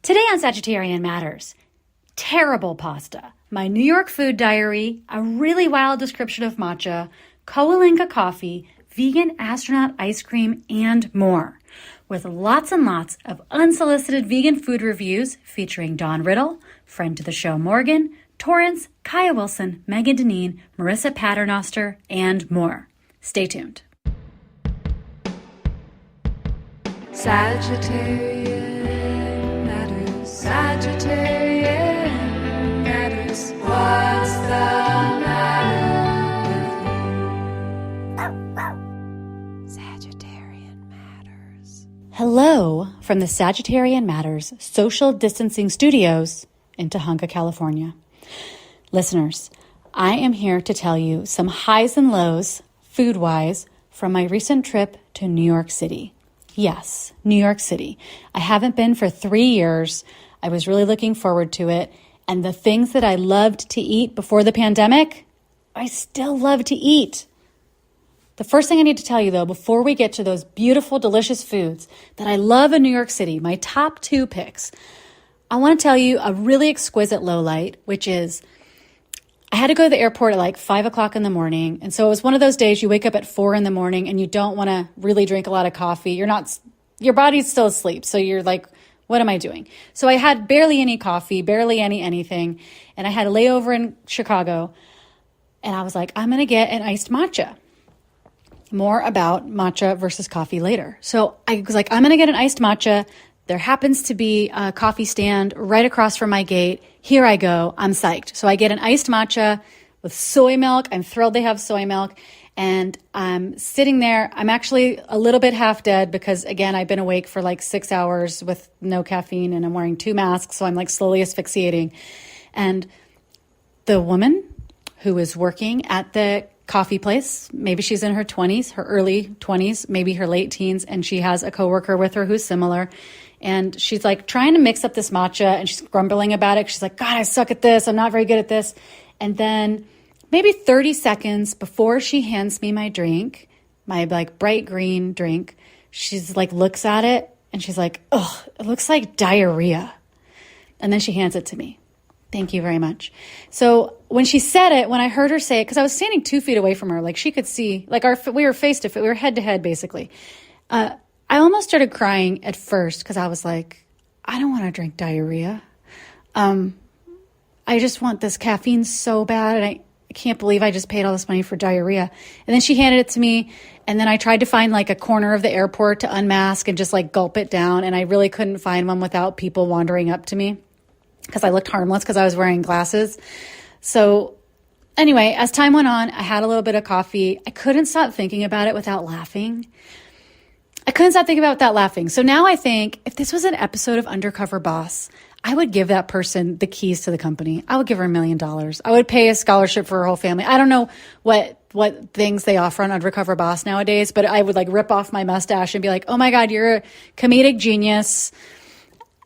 Today on Sagittarian Matters, terrible pasta, my New York food diary, a really wild description of matcha, Coalinga Coffee, vegan astronaut ice cream, and more. With lots and lots of unsolicited vegan food reviews featuring Dawn Riddle, friend to the show Morgan, Torrance, Kaya Wilson, Megan Deneen, Marissa Paternoster, and more. Stay tuned. Sagittarian Matters, Sagittarian Matters, what's the matter with you? Sagittarian Matters. Hello from the Sagittarian Matters Social Distancing Studios in Coalinga, California. Listeners, I am here to tell you some highs and lows, food-wise, from my recent trip to New York City. Yes, New York City. I haven't been for 3 years. I was really looking forward to it. And the things that I loved to eat before the pandemic, I still love to eat. The first thing I need to tell you, though, before we get to those beautiful, delicious foods that I love in New York City, my top 2 picks, I want to tell you a really exquisite lowlight, which is I had to go to the airport at like 5 o'clock in the morning. And so it was one of those days you wake up at 4 in the morning and you don't want to really drink a lot of coffee. Your body's still asleep. So you're like, what am I doing? So I had barely any coffee, barely anything. And I had a layover in Chicago. And I was like, I'm going to get an iced matcha. More about matcha versus coffee later. So I was like, I'm going to get an iced matcha. There happens to be a coffee stand right across from my gate. Here I go. I'm psyched. So I get an iced matcha with soy milk. I'm thrilled they have soy milk. And I'm sitting there. I'm actually a little bit half dead because, again, I've been awake for like 6 hours with no caffeine and I'm wearing 2 masks. So I'm like slowly asphyxiating. And the woman who is working at the coffee place, maybe she's in her 20s, her early 20s, maybe her late teens, and she has a coworker with her who's similar. And she's like trying to mix up this matcha and she's grumbling about it. She's like, God, I suck at this. I'm not very good at this. And then maybe 30 seconds before she hands me my drink, my like bright green drink, she's like looks at it and she's like, oh, it looks like diarrhea. And then she hands it to me. Thank you very much. So when she said it, when I heard her say it, because I was standing 2 feet away from her, like she could see, like we were face to face, we were head to head basically. I almost started crying at first because I was like, I don't want to drink diarrhea. I just want this caffeine so bad. And I can't believe I just paid all this money for diarrhea. And then she handed it to me. And then I tried to find like a corner of the airport to unmask and just like gulp it down. And I really couldn't find one without people wandering up to me because I looked harmless because I was wearing glasses. So anyway, as time went on, I had a little bit of coffee. I couldn't stop thinking about it without laughing. So now I think if this was an episode of Undercover Boss, I would give that person the keys to the company. I would give her $1 million. I would pay a scholarship for her whole family. I don't know what things they offer on Undercover Boss nowadays, but I would like rip off my mustache and be like, oh my God, you're a comedic genius.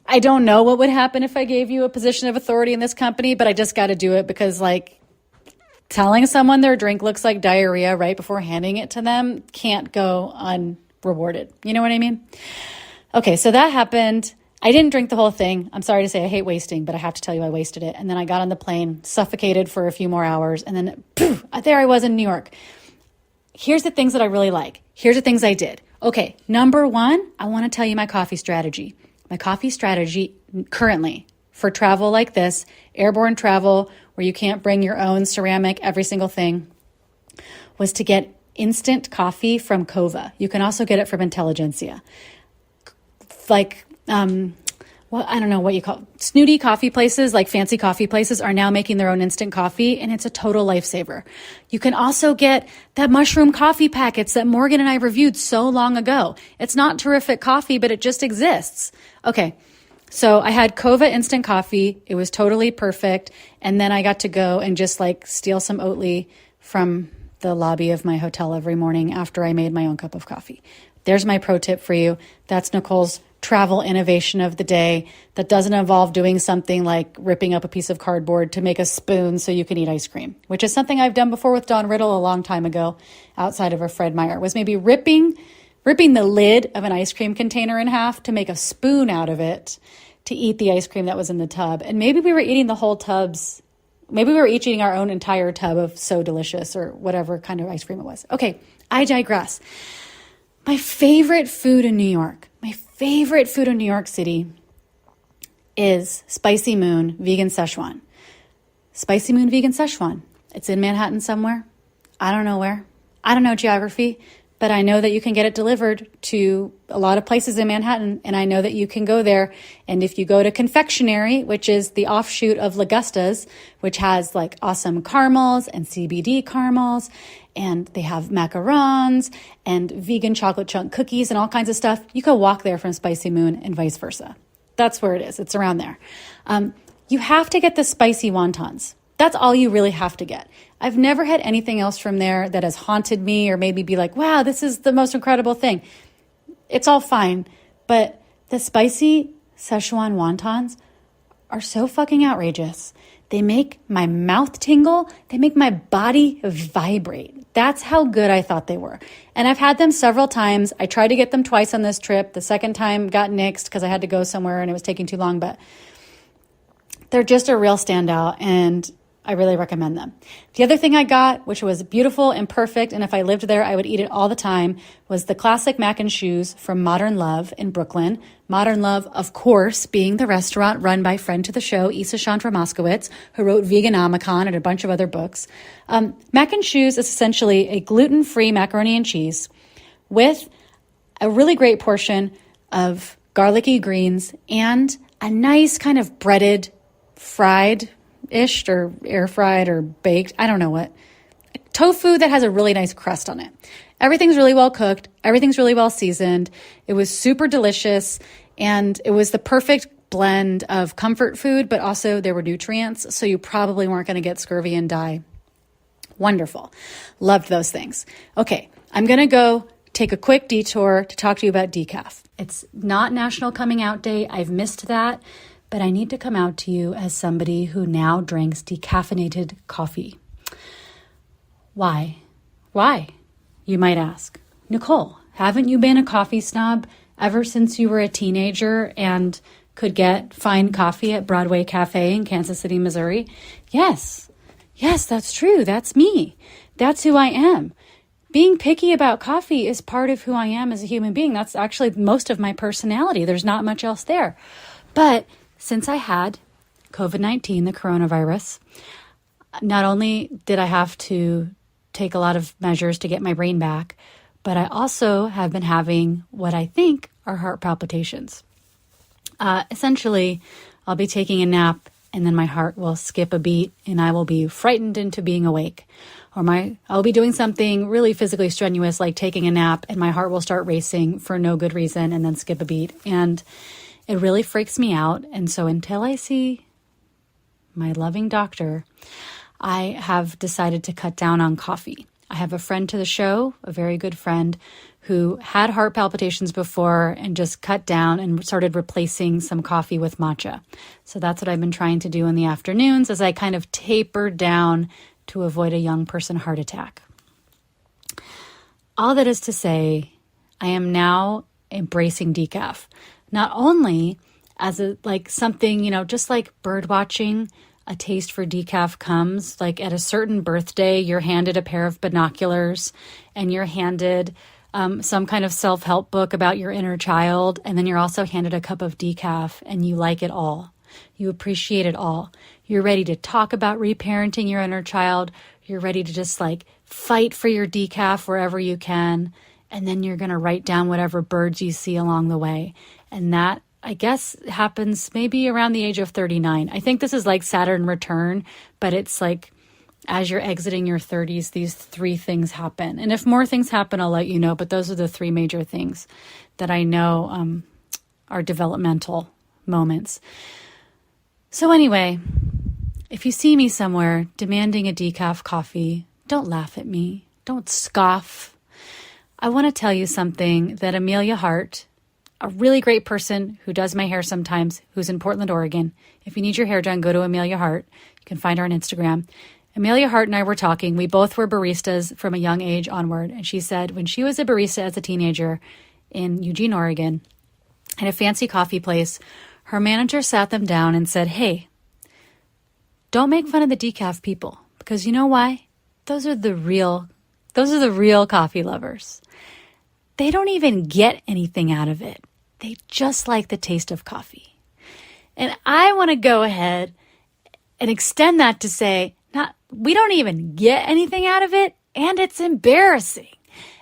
I don't know what would happen if I gave you a position of authority in this company, but I just got to do it because like telling someone their drink looks like diarrhea right before handing it to them can't go unrewarded. You know what I mean? Okay, so that happened. I didn't drink the whole thing. I'm sorry to say I hate wasting, but I have to tell you I wasted it. And then I got on the plane, suffocated for a few more hours, and then poof, there I was in New York. Here's the things that I really like. Here's the things I did. Okay, number 1, I want to tell you my coffee strategy. My coffee strategy currently for travel like this, airborne travel where you can't bring your own ceramic, every single thing, was to get instant coffee from Kova. You can also get it from Intelligentsia. Like, I don't know what you call it. Snooty coffee places, like fancy coffee places, are now making their own instant coffee, and it's a total lifesaver. You can also get that mushroom coffee packets that Morgan and I reviewed so long ago. It's not terrific coffee, but it just exists. Okay, so I had Kova instant coffee. It was totally perfect. And then I got to go and just like steal some Oatly from the lobby of my hotel every morning after I made my own cup of coffee. There's my pro tip for you. That's Nicole's travel innovation of the day that doesn't involve doing something like ripping up a piece of cardboard to make a spoon so you can eat ice cream, which is something I've done before with Dawn Riddle a long time ago outside of a Fred Meyer, was maybe ripping the lid of an ice cream container in half to make a spoon out of it to eat the ice cream that was in the tub. And maybe we were eating the whole tubs. Maybe we were each eating our own entire tub of So Delicious or whatever kind of ice cream it was. Okay, I digress. My favorite food in New York, City is Spicy Moon Vegan Szechuan. Spicy Moon Vegan Szechuan. It's in Manhattan somewhere. I don't know where. I don't know geography, but I know that you can get it delivered to a lot of places in Manhattan, and I know that you can go there. And if you go to Confectionery, which is the offshoot of Lagusta's, which has like awesome caramels and CBD caramels, and they have macarons and vegan chocolate chunk cookies and all kinds of stuff, you can walk there from Spicy Moon and vice versa. That's where it is. It's around there. You have to get the spicy wontons. That's all you really have to get. I've never had anything else from there that has haunted me or made me be like, wow, this is the most incredible thing. It's all fine. But the spicy Szechuan wontons are so fucking outrageous. They make my mouth tingle. They make my body vibrate. That's how good I thought they were. And I've had them several times. I tried to get them twice on this trip. The second time got nixed because I had to go somewhere and it was taking too long. But they're just a real standout, and I really recommend them. The other thing I got, which was beautiful and perfect, and if I lived there, I would eat it all the time, was the classic mac and shoes from Modern Love in Brooklyn. Modern Love, of course, being the restaurant run by friend to the show, Issa Chandra Moskowitz, who wrote Veganomicon and a bunch of other books. Mac and shoes is essentially a gluten-free macaroni and cheese with a really great portion of garlicky greens and a nice kind of breaded, fried-ish or air-fried or baked, I don't know what, tofu that has a really nice crust on it. Everything's really well cooked. Everything's really well seasoned. It was super delicious, and it was the perfect blend of comfort food, but also there were nutrients, so you probably weren't going to get scurvy and die. Wonderful. Loved those things. Okay, I'm going to go take a quick detour to talk to you about decaf. It's not National Coming Out Day. I've missed that. But I need to come out to you as somebody who now drinks decaffeinated coffee. Why? Why? You might ask. Nicole, haven't you been a coffee snob ever since you were a teenager and could get fine coffee at Broadway Cafe in Kansas City, Missouri? Yes, that's true. That's me. That's who I am. Being picky about coffee is part of who I am as a human being. That's actually most of my personality. There's not much else there. But since I had COVID-19, the coronavirus, not only did I have to take a lot of measures to get my brain back, but I also have been having what I think are heart palpitations. Essentially, I'll be taking a nap and then my heart will skip a beat and I will be frightened into being awake. Or I'll be doing something really physically strenuous like taking a nap and my heart will start racing for no good reason and then skip a beat. And it really freaks me out. And so until I see my loving doctor, I have decided to cut down on coffee. I have a friend to the show, a very good friend, who had heart palpitations before and just cut down and started replacing some coffee with matcha. So that's what I've been trying to do in the afternoons as I kind of taper down to avoid a young person heart attack. All that is to say, I am now embracing decaf. Not only as something, just like bird watching, a taste for decaf comes. Like at a certain birthday, you're handed a pair of binoculars and you're handed some kind of self-help book about your inner child. And then you're also handed a cup of decaf and you like it all. You appreciate it all. You're ready to talk about reparenting your inner child. You're ready to just fight for your decaf wherever you can. And then you're going to write down whatever birds you see along the way. And that, I guess, happens maybe around the age of 39. I think this is like Saturn return, but it's like as you're exiting your 30s, these three things happen. And if more things happen, I'll let you know. But those are the three major things that I know are developmental moments. So anyway, if you see me somewhere demanding a decaf coffee, don't laugh at me. Don't scoff. I want to tell you something that Amelia Hart, a really great person who does my hair sometimes, who's in Portland, Oregon. If you need your hair done, go to Amelia Hart. You can find her on Instagram. Amelia Hart and I were talking. We both were baristas from a young age onward. And she said when she was a barista as a teenager in Eugene, Oregon, in a fancy coffee place, Her manager sat them down and said, "Hey, don't make fun of the decaf people, because you know why? Those are the real coffee lovers. They don't even get anything out of it. They just like the taste of coffee." And I want to go ahead and extend that to say, we don't even get anything out of it, and it's embarrassing.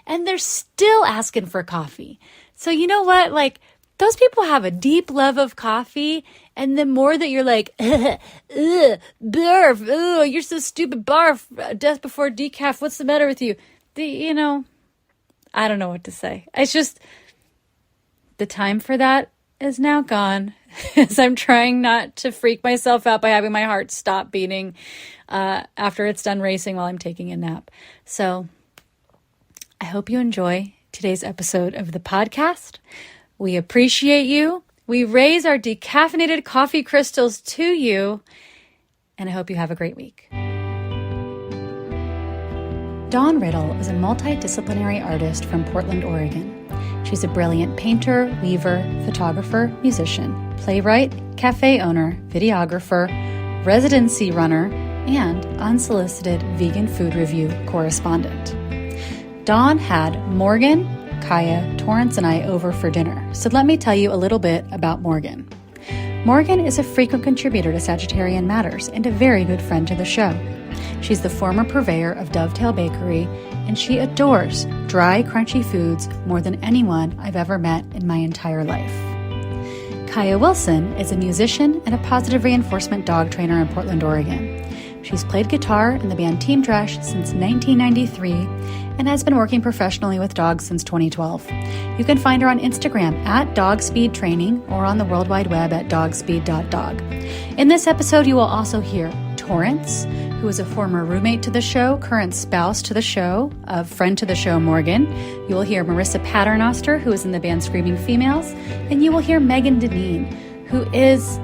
And they're still asking for coffee. So you know what? Like, those people have a deep love of coffee, and the more that you're like, barf, you're so stupid, barf, death before decaf, what's the matter with you? I don't know what to say. It's just, the time for that is now gone, as I'm trying not to freak myself out by having my heart stop beating after it's done racing while I'm taking a nap. So I hope you enjoy today's episode of the podcast. We appreciate you. We raise our decaffeinated coffee crystals to you, and I hope you have a great week. Dawn Riddle is a multidisciplinary artist from Portland, Oregon. She's a brilliant painter, weaver, photographer, musician, playwright, cafe owner, videographer, residency runner, and unsolicited vegan food review correspondent. Dawn had Morgan, Kaya, Torrance, and I over for dinner, so let me tell you a little bit about Morgan. Morgan is a frequent contributor to Sagittarian Matters and a very good friend to the show. She's the former purveyor of Dovetail Bakery, and she adores dry, crunchy foods more than anyone I've ever met in my entire life. Kaya Wilson is a musician and a positive reinforcement dog trainer in Portland, Oregon. She's played guitar in the band Team Dresch since 1993 and has been working professionally with dogs since 2012. You can find her on Instagram at Dogspeed Training or on the World Wide Web at dogspeed.dog. In this episode, you will also hear Torrance, who is a former roommate to the show, current spouse to the show, a friend to the show, Morgan. You will hear Marissa Paternoster, who is in the band Screaming Females, and you will hear Megan Deneen, who is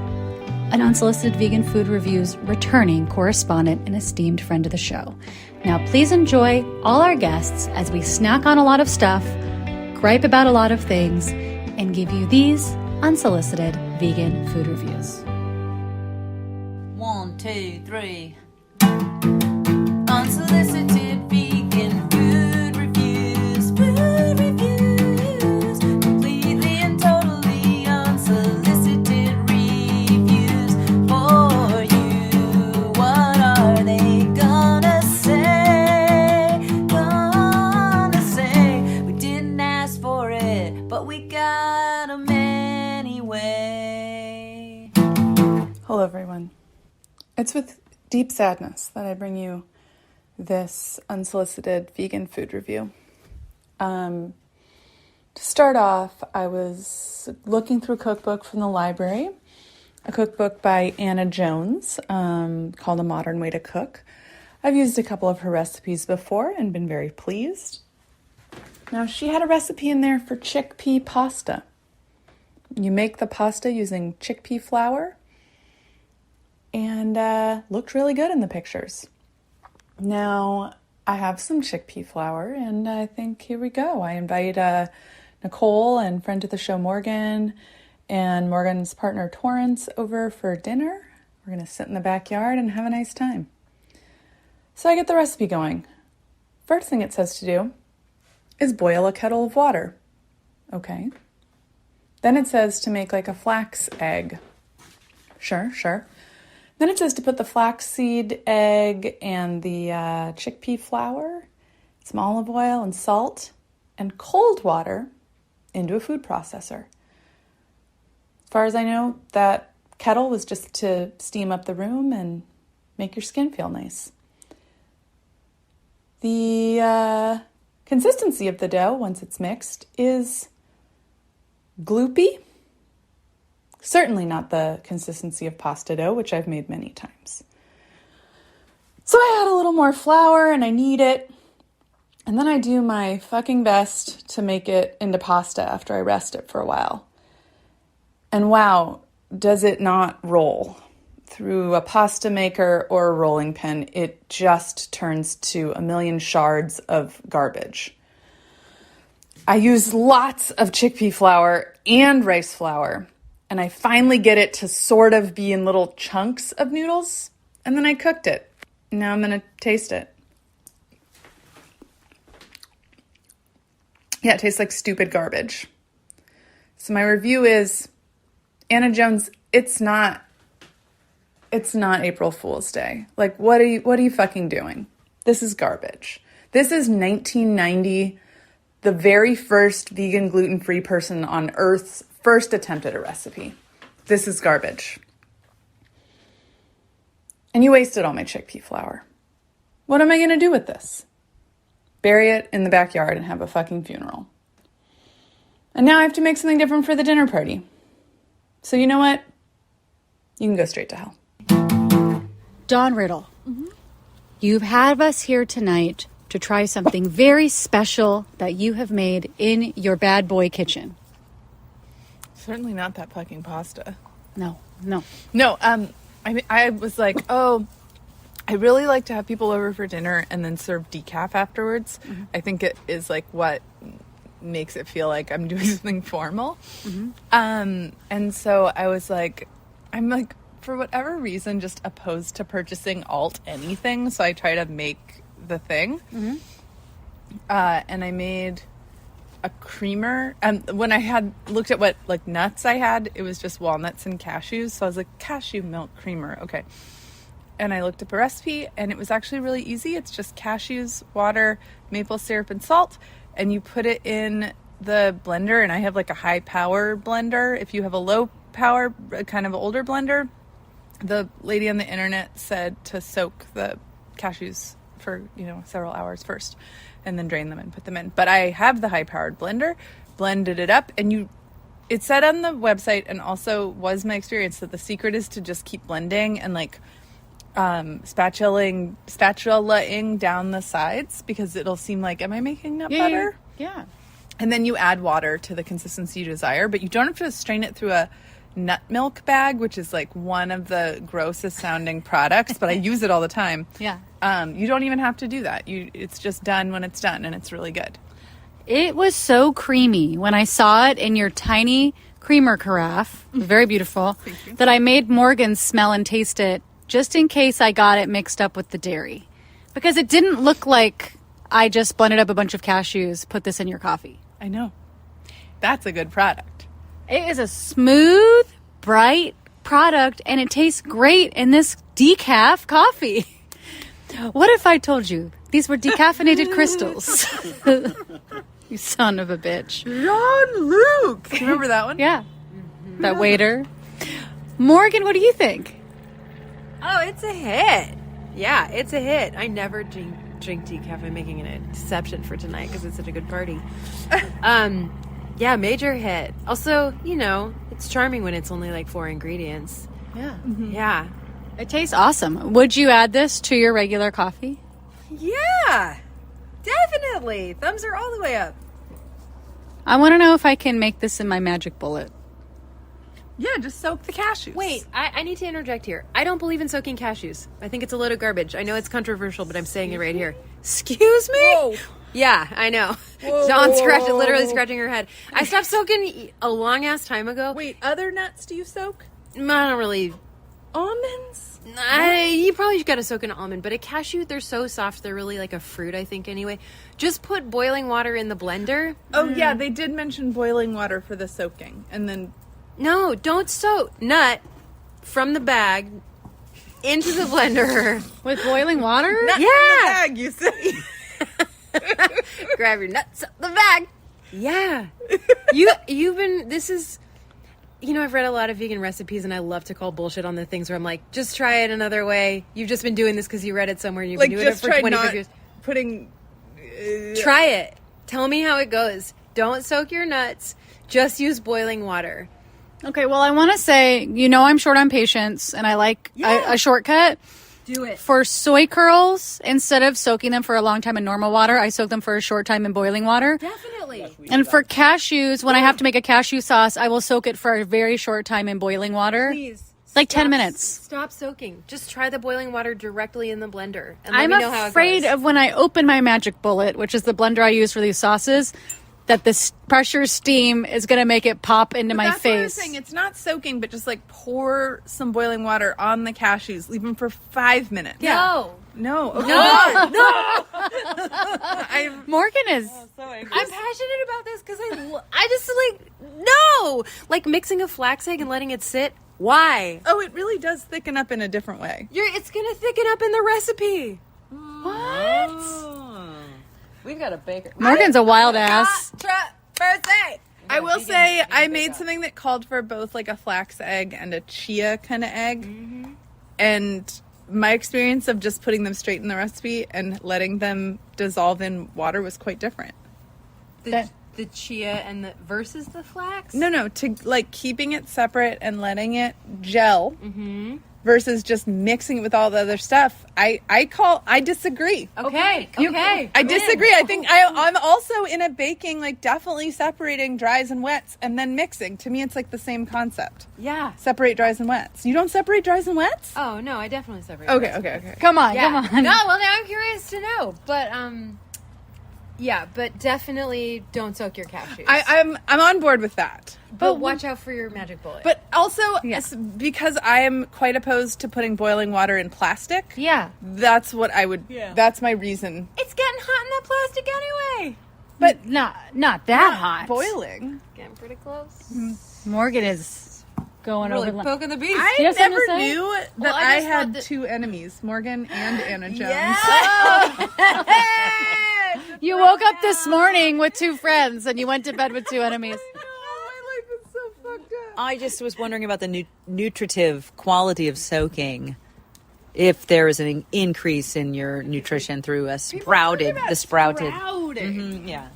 an Unsolicited Vegan Food Reviews returning correspondent and esteemed friend of the show. Now, please enjoy all our guests as we snack on a lot of stuff, gripe about a lot of things, and give you these unsolicited vegan food reviews. 1, 2, 3. Unsolicited vegan food reviews. Food reviews. Completely and totally unsolicited reviews for you. What are they gonna say? Gonna say we didn't ask for it, but we got 'em anyway. Hello, everyone. It's with deep sadness that I bring you this unsolicited vegan food review. To start off, I was looking through a cookbook from the library, a cookbook by Anna Jones called A Modern Way to Cook. I've used a couple of her recipes before and been very pleased. Now, she had a recipe in there for chickpea pasta. You make the pasta using chickpea flour, and looked really good in the pictures. Now, I have some chickpea flour, and I think here we go. I invite Nicole and friend of the show, Morgan, and Morgan's partner, Torrance, over for dinner. We're going to sit in the backyard and have a nice time. So I get the recipe going. First thing it says to do is boil a kettle of water. Okay. Then it says to make like a flax egg. Sure. Then it says to put the flaxseed egg and the chickpea flour, some olive oil and salt, and cold water into a food processor. As far as I know, that kettle was just to steam up the room and make your skin feel nice. The consistency of the dough, once it's mixed, is gloopy. Certainly not the consistency of pasta dough, which I've made many times. So I add a little more flour and I knead it. And then I do my fucking best to make it into pasta after I rest it for a while. And wow, does it not roll. Through a pasta maker or a rolling pin, it just turns to a million shards of garbage. I use lots of chickpea flour and rice flour. and I finally get it to sort of be in little chunks of noodles, and then I cooked it. Now I'm going to taste it. Yeah, it tastes like stupid garbage. So my review is, Anna Jones, it's not April Fool's Day. Like, what are you fucking doing? This is garbage. This is 1990, the very first vegan gluten-free person on Earth's first attempt at a recipe. This is garbage. And you wasted all my chickpea flour. What am I going to do with this? Bury it in the backyard and have a fucking funeral. And now I have to make something different for the dinner party. So you know what? You can go straight to hell. Dawn Riddle, you have us here tonight to try something very special that you have made in your bad boy kitchen. Certainly not that fucking pasta. No. No, I was like, I really like to have people over for dinner and then serve decaf afterwards. Mm-hmm. I think it is like what makes it feel like I'm doing something formal. Mm-hmm. And so I was like, I'm like, for whatever reason, just opposed to purchasing alt anything. So I try to make the thing. Mm-hmm. And I made a creamer. When I had looked at what like nuts I had, it was just walnuts and cashews. So I was like, cashew milk creamer. Okay. And I looked up a recipe and it was actually really easy. It's just cashews, water, maple syrup, and salt. And you put it in the blender. And I have like a high power blender. If you have a low power, kind of older blender, the lady on the internet said to soak the cashews for, several hours first and then drain them and put them in. But I have the high powered blender, blended it up, and it said on the website, and also was my experience, that the secret is to just keep blending and like spatulaing down the sides, because it'll seem like, am I making nut butter? Yeah. And then you add water to the consistency you desire, but you don't have to strain it through a nut milk bag, which is like one of the grossest sounding products, but I use it all the time. Yeah. You don't even have to do that. It's just done when it's done, and it's really good. It was so creamy when I saw it in your tiny creamer carafe, very beautiful, that I made Morgan smell and taste it just in case I got it mixed up with the dairy. Because it didn't look like I just blended up a bunch of cashews, put this in your coffee. I know. That's a good product. It is a smooth, bright product, and it tastes great in this decaf coffee. What if I told you these were decaffeinated crystals? You son of a bitch. Jean-Luc! Remember that one? Yeah. That waiter. Morgan, what do you think? Oh, it's a hit. Yeah, it's a hit. I never drink decaf. I'm making an exception for tonight because it's such a good party. Yeah, major hit. Also, it's charming when it's only like 4 ingredients. Yeah. Mm-hmm. Yeah. It tastes awesome. Would you add this to your regular coffee? Yeah, definitely. Thumbs are all the way up. I want to know if I can make this in my magic bullet. Yeah, just soak the cashews. Wait, I need to interject here. I don't believe in soaking cashews. I think it's a load of garbage. I know it's controversial, but I'm saying it right here. Excuse me? Whoa. Yeah, I know. Whoa. Dawn's literally scratching her head. I stopped soaking a long-ass time ago. Wait, other nuts do you soak? I don't really... Almonds? You probably got to soak an almond, but a cashew, they're so soft. They're really like a fruit, I think, anyway. Just put boiling water in the blender. Oh, yeah, they did mention boiling water for the soaking. And then... No, don't soak. Nut from the bag into the blender. With boiling water? Nut Yeah. from the bag, you say. Grab your nuts out the bag. Yeah. I've read a lot of vegan recipes, and I love to call bullshit on the things where I'm like, just try it another way. You've just been doing this because you read it somewhere and you've been doing it for 25 years. Putting... Try it. Tell me how it goes. Don't soak your nuts. Just use boiling water. Okay, well, I want to say, I'm short on patience, and I like a shortcut. Do it. For soy curls, instead of soaking them for a long time in normal water, I soak them for a short time in boiling water. Definitely. And for cashews, when I have to make a cashew sauce, I will soak it for a very short time in boiling water. Please. Like 10 minutes. Stop soaking. Just try the boiling water directly in the blender. And let I'm me know how it afraid goes. of when I open my magic bullet, which is the blender I use for these sauces, that this pressure steam is going to make it pop into my That's what I was face. saying. It's not soaking, but just like pour some boiling water on the cashews. Leave them for 5 minutes. No. No. Okay. Morgan is. I'm passionate about this because I just no, like mixing a flax egg and letting it sit. Why? Oh, it really does thicken up in a different way. It's gonna thicken up in the recipe. What? We've got a baker. Morgan's a wild ass. I will say I made something that called for both like a flax egg and a chia kind of egg. And my experience of just putting them straight in the recipe and letting them dissolve in water was quite different. The chia and the versus the flax. No, to like keeping it separate and letting it gel versus just mixing it with all the other stuff. I disagree. Okay. I disagree. I think I'm also in a baking, like definitely separating dries and wets and then mixing. To me, it's like the same concept. Yeah. Separate dries and wets. You don't separate dries and wets? Oh no, I definitely separate. Okay. Come on, Yeah. come on. No, well now I'm curious to know, but yeah, but definitely don't soak your cashews. I'm on board with that. but watch out for your magic bullet. But also, because I am quite opposed to putting boiling water in plastic. Yeah. That's what I would. Yeah. That's my reason. it's getting hot in that plastic anyway. But Not that hot. boiling. Getting pretty close. Morgan is going Really over. poking the beast. you I have something never to say? knew that Well, I I just had thought that- 2 enemies, Morgan and Anna Jones. You woke up this morning with 2 friends and you went to bed with 2 enemies. My life is so fucked up. I just was wondering about the nutritive quality of soaking. If there is an increase in your nutrition through a sprouted. Yeah.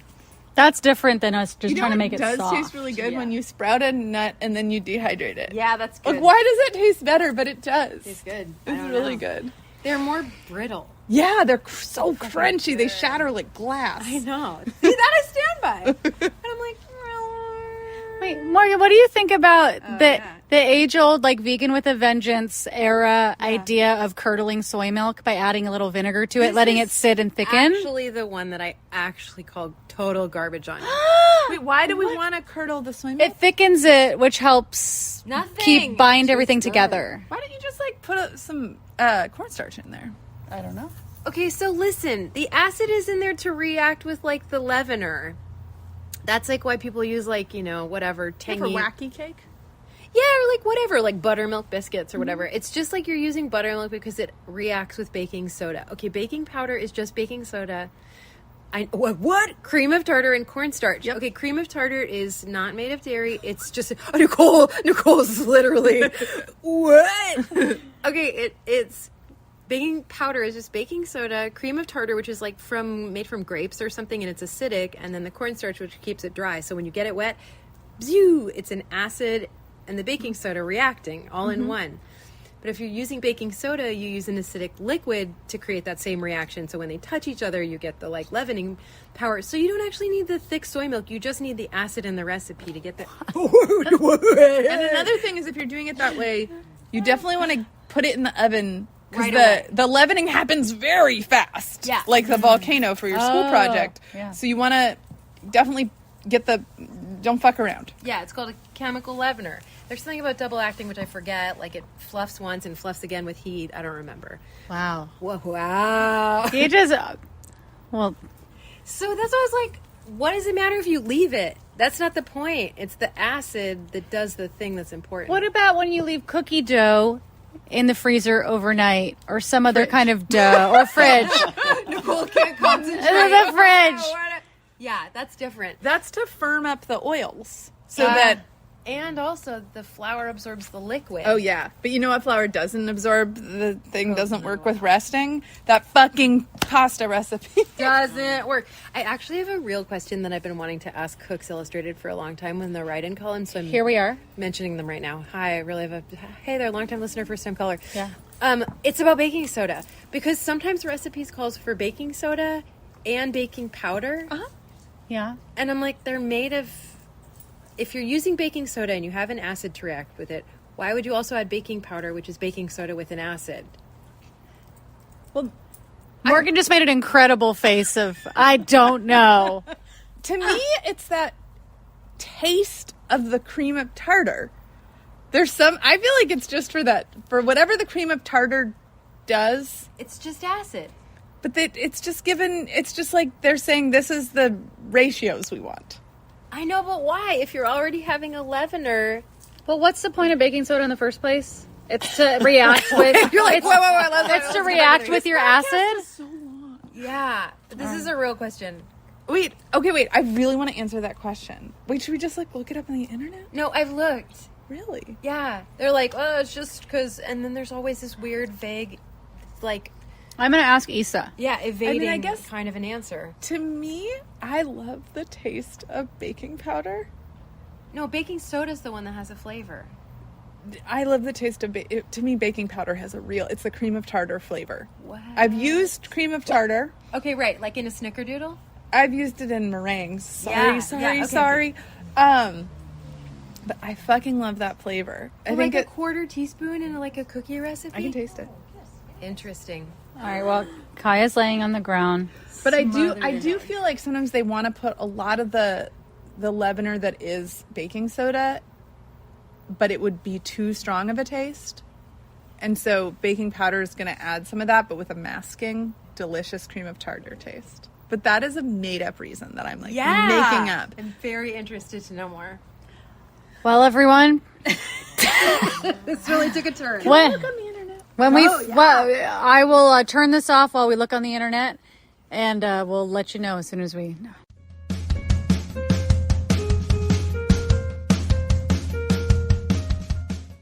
That's different than us just You know trying to what make it does soft. taste really good when you sprout a nut and then you dehydrate it. Yeah, that's good. Like, why does it taste better? But it does. It's good. It's really good. They're more brittle. Yeah, they're so crunchy. They shatter like glass. I know. See, that I stand by. And I'm like, Wait, Morgan, what do you think about the yeah. age-old, like, vegan with a vengeance era idea of curdling soy milk by adding a little vinegar to it, letting it sit and thicken? actually the one that I actually call total garbage on. Wait, why do we want to curdle the soy milk? It thickens it, which helps Nothing. bind It's everything just good. together. Why don't you just like put some cornstarch in there? I don't know. Okay, so listen, the acid is in there to react with like the leavener. That's like why people use like, whatever tangy. For wacky cake? Yeah, or like whatever, like buttermilk biscuits or whatever. It's just like you're using buttermilk because it reacts with baking soda. Okay, baking powder is just baking soda. What? Cream of tartar and cornstarch. Yep. Okay, cream of tartar is not made of dairy. It's just Nicole's literally what? Okay, it's baking powder is just baking soda, cream of tartar, which is like made from grapes or something, and it's acidic, and then the cornstarch, which keeps it dry. So when you get it wet, it's an acid and the baking soda reacting all in one. But if you're using baking soda, you use an acidic liquid to create that same reaction. So when they touch each other, you get the like leavening power. So you don't actually need the thick soy milk. You just need the acid in the recipe to get that. And another thing is if you're doing it that way, you definitely want to put it in the oven because Right away. the leavening happens very fast. Yeah. Like the volcano for your school project. yeah. So you want to definitely don't fuck around. Yeah, it's called a chemical leavener. There's something about double acting, which I forget. Like it fluffs once and fluffs again with heat. I don't remember. Wow. Wow. You just, well, So that's why I was like, what does it matter if you leave it? That's not the point. It's the acid that does the thing that's important. what about when you leave cookie dough in the freezer overnight or some other kind of dough or fridge? Nicole can't concentrate. The fridge. Yeah, that's different. That's to firm up the oils so that. And also, the flour absorbs the liquid. Oh yeah, but you know what flour doesn't absorb? The thing doesn't work with resting. That fucking pasta recipe. Doesn't work. I actually have a real question that I've been wanting to ask Cooks Illustrated for a long time in the write-in column. So I'm Here we are. mentioning them right now. Hi, I really have hey there, long-time listener, first-time caller. Yeah. It's about baking soda because sometimes recipes calls for baking soda and baking powder, Yeah. and I'm like, they're made of. If you're using baking soda and you have an acid to react with it, why would you also add baking powder, which is baking soda with an acid? Well, Morgan just made an incredible face of, I don't know. To me, it's that taste of the cream of tartar. There's some, I feel like it's just for whatever the cream of tartar does. It's just acid. But it's just like they're saying this is the ratios we want. I know, but why? If you're already having a leavener. Well, what's the point of baking soda in the first place? It's to react with. You're like, wait, It's to react with your acid. Yeah, this is a real question. Wait. I really want to answer that question. Wait, should we just look it up on the internet? No, I've looked. Really? Yeah, they're like, oh, it's just because, and then there's always this weird, vague, like, I'm going to ask Issa. yeah, evading I guess- kind of an answer. To me, I love the taste of baking powder. No, baking soda is the one that has a flavor. I love the taste of to me, baking powder has it's the cream of tartar flavor. What? I've used cream of tartar. Okay, right, like in a snickerdoodle. I've used it in meringues. Yeah, Sorry. But I fucking love that flavor. I think like a quarter teaspoon in like a cookie recipe. I can taste it. Interesting. All right, well, Kaya's laying on the ground. But I do feel like sometimes they want to put a lot of the leavener that is baking soda, but it would be too strong of a taste. And so baking powder is going to add some of that, but with a masking, delicious cream of tartar taste. But that is a made-up reason that I'm like making up. I'm very interested to know more. Well, everyone, This really took a turn. when Look on the internet. I will turn this off while we look on the internet, and we'll let you know as soon as we know.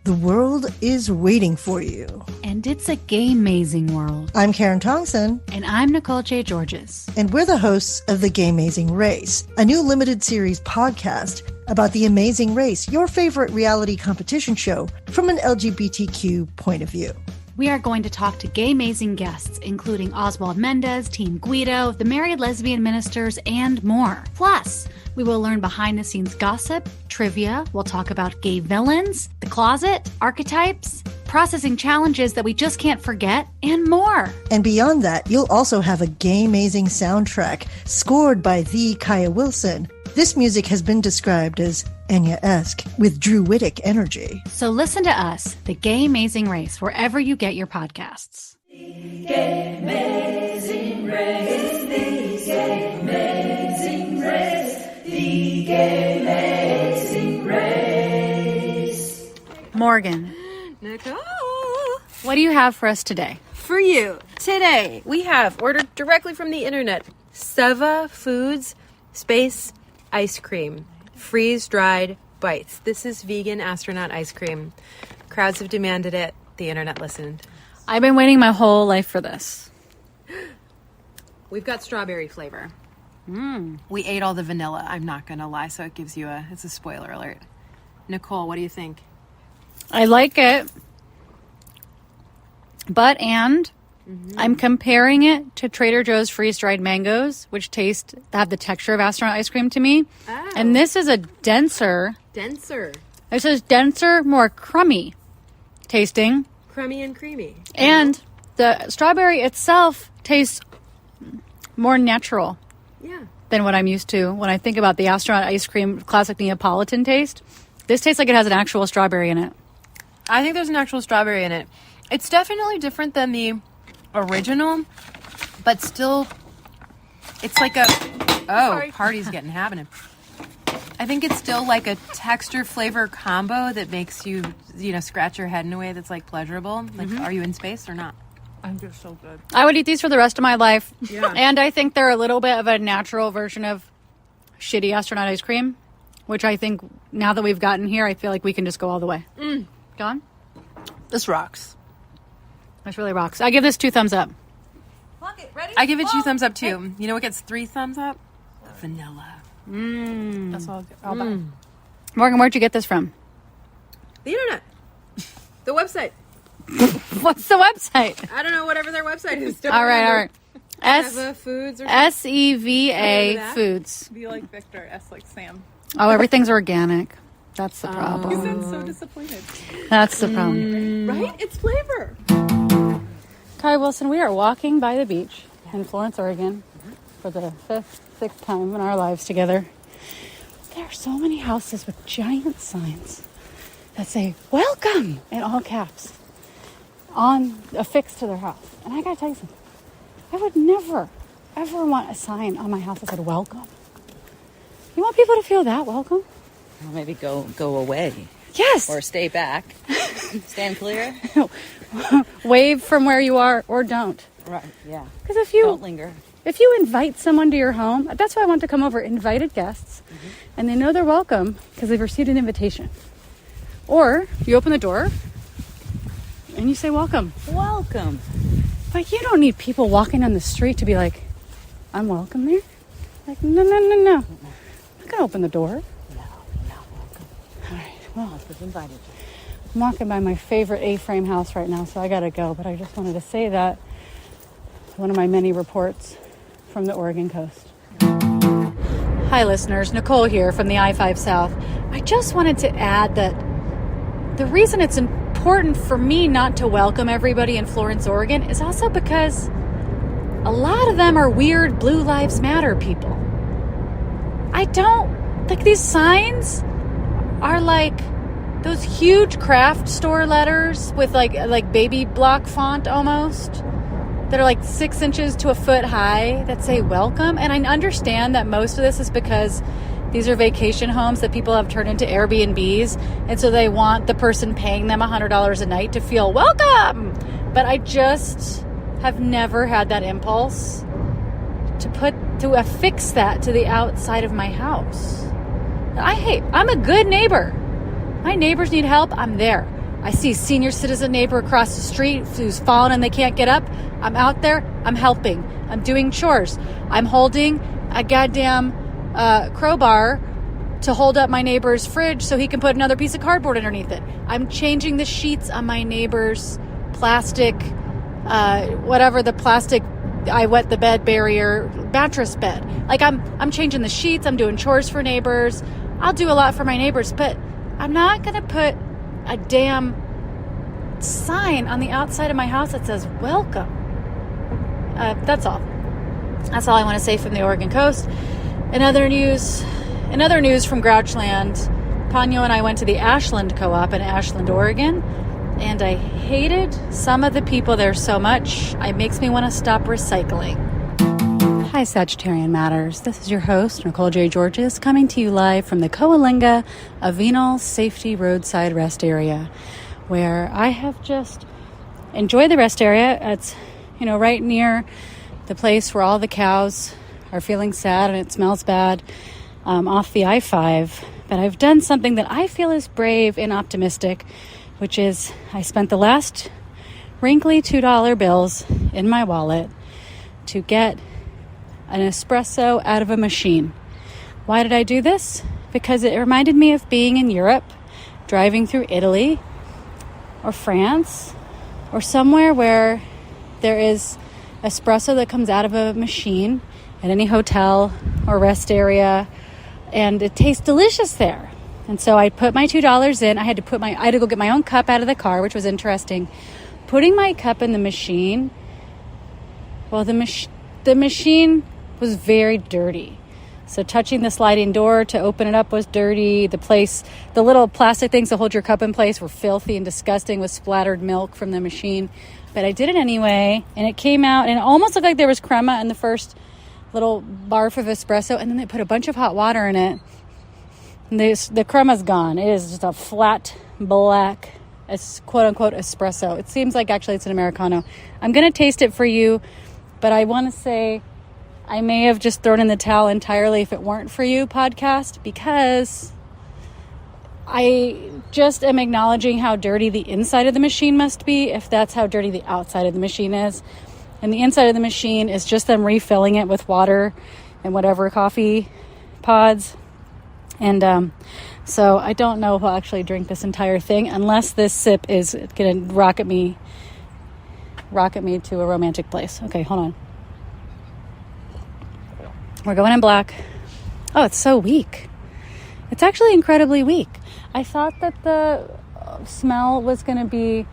The world is waiting for you. And it's a gay-mazing world. I'm Karen Tongson, And I'm Nicole J. Georges. and we're the hosts of The Gay Amazing Race, a new limited series podcast about the amazing race, your favorite reality competition show from an LGBTQ point of view. We are going to talk to gay-mazing guests, including Oswald Mendez, Team Guido, the Married Lesbian Ministers, and more. Plus, we will learn behind-the-scenes gossip, trivia, we'll talk about gay villains, the closet, archetypes, processing challenges that we just can't forget, and more. And beyond that, you'll also have a gay amazing soundtrack scored by the Kaya Wilson. This music has been described as Enya-esque with Druidic energy. So listen to us, The Gay Amazing Race, wherever you get your podcasts. Morgan, Nicole. what do you have for us today? For you, today, we have ordered directly from the internet, Seva Foods Space Ice Cream. Freeze-dried bites. This is vegan astronaut ice cream. Crowds have demanded it. The internet listened. I've been waiting my whole life for this. We've got strawberry flavor. We ate all the vanilla, I'm not going to lie, so it gives you it's a spoiler alert. Nicole, what do you think? I like it, but I'm comparing it to Trader Joe's freeze-dried mangoes, which have the texture of astronaut ice cream to me. Oh. And this is a denser, more crummy tasting. Crummy and creamy. And the strawberry itself tastes more natural Yeah. than what I'm used to when I think about the astronaut ice cream classic Neapolitan taste. This tastes like it has an actual strawberry in it. I think there's an actual strawberry in it. It's definitely different than the original, but still, it's like party's getting happening. I think it's still like a texture flavor combo that makes you, scratch your head in a way that's like pleasurable. Like, are you in space or not? I think they're so good. I would eat these for the rest of my life. Yeah. And I think they're a little bit of a natural version of shitty astronaut ice cream, which I think now that we've gotten here, I feel like we can just go all the way. Go on. This rocks. This really rocks. I give this 2 thumbs up. I give it 2 thumbs up too. You know what gets 3 thumbs up? Vanilla. That's all buy. Morgan, where'd you get this from? The internet. The website. What's the website? I don't know, whatever their website is. All right. Seva Foods or SEVA Foods. Be like Victor, S like Sam. Oh, everything's organic. That's the You problem. sound so disappointed. That's the problem. Right? It's flavor. Kai Wilson, we are walking by the beach in Florence, Oregon for the 5th 6th time in our lives together. There are so many houses with giant signs that say welcome in all caps affixed to their house. And I gotta tell you something. I would never, ever want a sign on my house that said welcome. You want people to feel that welcome? Or maybe go away. Yes. Or stay back. Stand clear. Wave from where you are or don't. Right, yeah. Because if you don't linger. If you invite someone to your home, that's why I want to come over, invited guests, and they know they're welcome because they've received an invitation. Or you open the door and you say welcome. Welcome. But you don't need people walking on the street to be like, I'm welcome there. Like, no. I'm not gonna open the door. No, welcome. All right, well, I was invited. I'm walking by my favorite A-frame house right now, so I gotta go. But I just wanted to say that one of my many reports from the Oregon coast. Hi listeners, Nicole here from the I-5 South. I just wanted to add that the reason it's important for me not to welcome everybody in Florence, Oregon is also because a lot of them are weird Blue Lives Matter people. I don't, like, these signs are like those huge craft store letters with like baby block font almost. That are like 6 inches to a foot high that say welcome. And I understand that most of this is because these are vacation homes that people have turned into Airbnbs. And so they want the person paying them $100 a night to feel welcome. But I just have never had that impulse to affix that to the outside of my house. I'm a good neighbor. My neighbors need help. I'm there. I see a senior citizen neighbor across the street who's fallen and they can't get up. I'm out there. I'm helping. I'm doing chores. I'm holding a goddamn crowbar to hold up my neighbor's fridge so he can put another piece of cardboard underneath it. I'm changing the sheets on my neighbor's plastic, whatever the plastic I wet the bed barrier mattress bed. Like I'm changing the sheets. I'm doing chores for neighbors. I'll do a lot for my neighbors, but I'm not going to put a damn sign on the outside of my house that says welcome. That's all. That's all I want to say from the Oregon coast. In other news from Grouchland, Ponyo and I went to the Ashland Co-op in Ashland, Oregon, and I hated some of the people there so much, it makes me want to stop recycling. Hi, Sagittarian Matters. This is your host, Nicole J. Georges, coming to you live from the Coalinga Avenal Safety Roadside Rest Area, where I have just enjoyed the rest area. It's, right near the place where all the cows are feeling sad and it smells bad, off the I-5. But I've done something that I feel is brave and optimistic, which is I spent the last wrinkly $2 bills in my wallet to get an espresso out of a machine. Why did I do this? Because it reminded me of being in Europe, driving through Italy or France or somewhere where there is espresso that comes out of a machine at any hotel or rest area, and it tastes delicious there. And so I put my $2 in. I had to go get my own cup out of the car, which was interesting. Putting my cup in the machine, well, the machine was very dirty. So touching the sliding door to open it up was dirty. The little plastic things that hold your cup in place were filthy and disgusting with splattered milk from the machine. But I did it anyway, and it came out, and it almost looked like there was crema in the first little barf of espresso, and then they put a bunch of hot water in it. And the crema's gone. It is just a flat, black, quote-unquote espresso. It seems like actually it's an Americano. I'm going to taste it for you, but I want to say I may have just thrown in the towel entirely if it weren't for you, podcast, because I just am acknowledging how dirty the inside of the machine must be if that's how dirty the outside of the machine is. And the inside of the machine is just them refilling it with water and whatever coffee pods. And so I don't know if I'll actually drink this entire thing unless this sip is going to rocket me to a romantic place. Okay, hold on. We're going in black. Oh, it's so weak. It's actually incredibly weak. I thought that the smell was going to be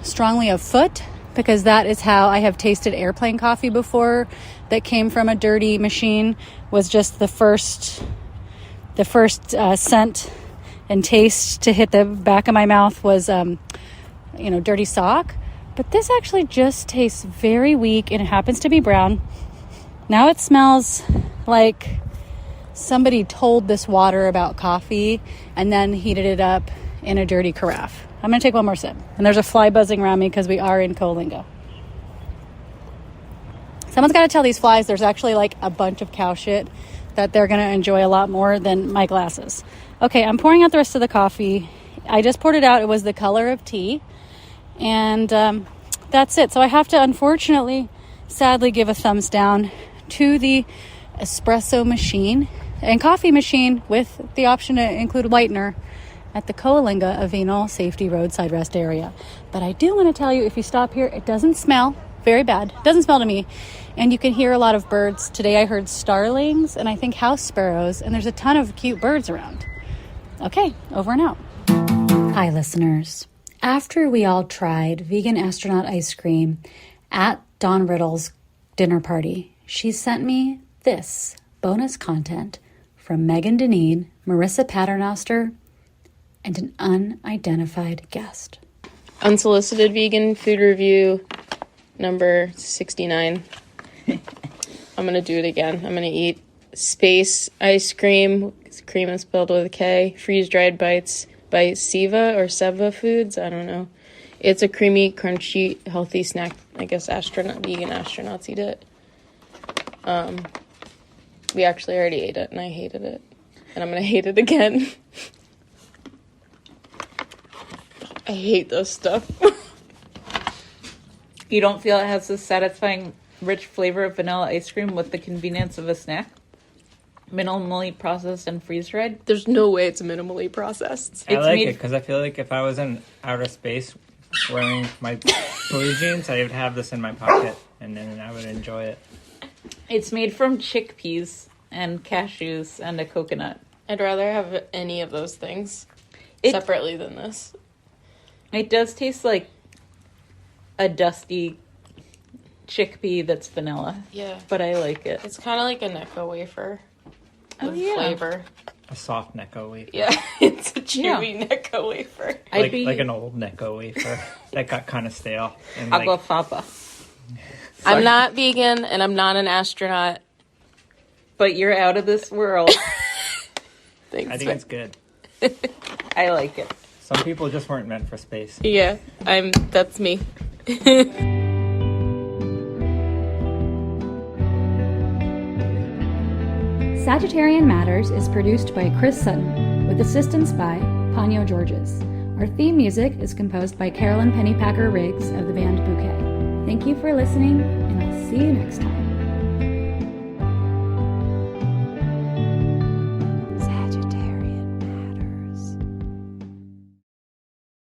strongly afoot, because that is how I have tasted airplane coffee before that came from a dirty machine. Was just the first scent and taste to hit the back of my mouth was dirty sock. But this actually just tastes very weak, and it happens to be brown. Now it smells like somebody told this water about coffee and then heated it up in a dirty carafe. I'm going to take one more sip. And there's a fly buzzing around me because we are in Coalinga. Someone's got to tell these flies there's actually like a bunch of cow shit that they're going to enjoy a lot more than my glasses. Okay, I'm pouring out the rest of the coffee. I just poured it out. It was the color of tea. And that's it. So I have to, unfortunately, sadly give a thumbs down to the espresso machine and coffee machine with the option to include whitener at the Coalinga Avenal Safety Roadside Rest Area. But I do want to tell you, if you stop here, it doesn't smell very bad. It doesn't smell to me. And you can hear a lot of birds. Today I heard starlings and I think house sparrows, and there's a ton of cute birds around. Okay, over and out. Hi, listeners. After we all tried vegan astronaut ice cream at Dawn Riddle's dinner party, she sent me this bonus content from Megan Deneen, Marissa Paternoster, and an unidentified guest. Unsolicited vegan food review number 69. I'm going to do it again. I'm going to eat space ice cream. Cream is spelled with a K. Freeze-dried bites by Seva Foods. I don't know. It's a creamy, crunchy, healthy snack. I guess vegan astronauts eat it. We actually already ate it, and I hated it. And I'm going to hate it again. I hate this stuff. You don't feel it has this satisfying, rich flavor of vanilla ice cream with the convenience of a snack? Minimally processed and freeze-dried? There's no way it's minimally processed. I like it because I feel like if I was in outer space wearing my blue jeans, I would have this in my pocket and then I would enjoy it. It's made from chickpeas and cashews and a coconut. I'd rather have any of those things separately than this. It does taste like a dusty chickpea that's vanilla. Yeah. But I like it. It's kind of like a Necco wafer. Oh, yeah. Flavor. A soft Necco wafer. Yeah, it's a chewy Necco wafer. Like an old Necco wafer that got kind of stale. And Agua Papa. I'm not vegan and I'm not an astronaut. But you're out of this world. Thanks. I think it's good. I like it. Some people just weren't meant for space. Yeah, that's me. Sagittarian Matters is produced by Chris Sutton, with assistance by Ponyo Georges. Our theme music is composed by Carolyn Pennypacker Riggs of the band Bouquet. Thank you for listening, and I'll see you next time.